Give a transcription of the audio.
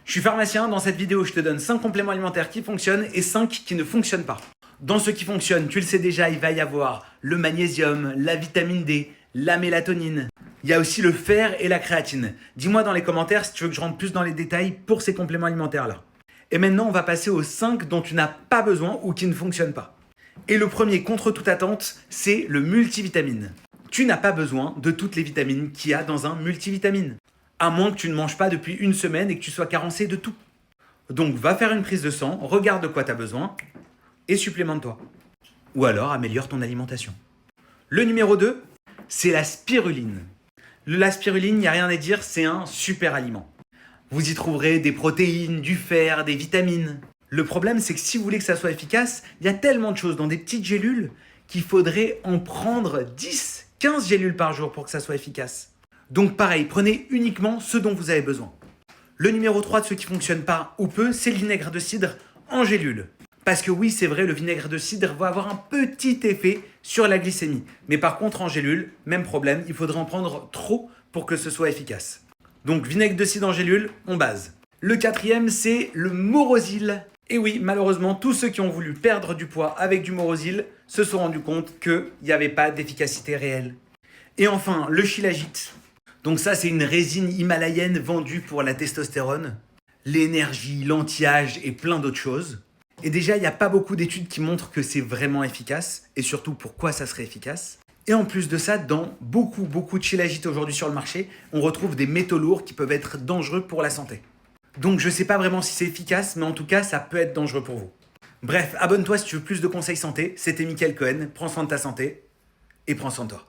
Je suis pharmacien, dans cette vidéo je te donne 5 compléments alimentaires qui fonctionnent et 5 qui ne fonctionnent pas. Dans ceux qui fonctionnent, tu le sais déjà, il va y avoir le magnésium, la vitamine D, la mélatonine. Il y a aussi le fer et la créatine. Dis-moi dans les commentaires si tu veux que je rentre plus dans les détails pour ces compléments alimentaires-là. Et maintenant, on va passer aux 5 dont tu n'as pas besoin ou qui ne fonctionnent pas. Et le premier, contre toute attente, c'est le multivitamine. Tu n'as pas besoin de toutes les vitamines qu'il y a dans un multivitamine. À moins que tu ne manges pas depuis une semaine et que tu sois carencé de tout. Donc va faire une prise de sang, regarde de quoi tu as besoin et supplémente-toi. Ou alors améliore ton alimentation. Le numéro 2, c'est la spiruline. La spiruline, il n'y a rien à dire, c'est un super aliment. Vous y trouverez des protéines, du fer, des vitamines. Le problème, c'est que si vous voulez que ça soit efficace, il y a tellement de choses dans des petites gélules qu'il faudrait en prendre 10, 15 gélules par jour pour que ça soit efficace. Donc pareil, prenez uniquement ce dont vous avez besoin. Le numéro 3 de ceux qui ne fonctionnent pas ou peu, c'est le vinaigre de cidre en gélule. Parce que oui, c'est vrai, le vinaigre de cidre va avoir un petit effet sur la glycémie. Mais par contre, en gélule, même problème, il faudrait en prendre trop pour que ce soit efficace. Donc vinaigre de cidre en gélule, on base. Le quatrième, c'est le Morosil. Et oui, malheureusement, tous ceux qui ont voulu perdre du poids avec du Morosil se sont rendus compte qu'il n'y avait pas d'efficacité réelle. Et enfin, le Shilajit. Donc ça, c'est une résine himalayenne vendue pour la testostérone, l'énergie, l'anti-âge et plein d'autres choses. Et déjà, il n'y a pas beaucoup d'études qui montrent que c'est vraiment efficace et surtout pourquoi ça serait efficace. Et en plus de ça, dans beaucoup de Shilajit aujourd'hui sur le marché, on retrouve des métaux lourds qui peuvent être dangereux pour la santé. Donc je ne sais pas vraiment si c'est efficace, mais en tout cas, ça peut être dangereux pour vous. Bref, abonne-toi si tu veux plus de conseils santé. C'était Mickaël Cohen, prends soin de ta santé et prends soin de toi.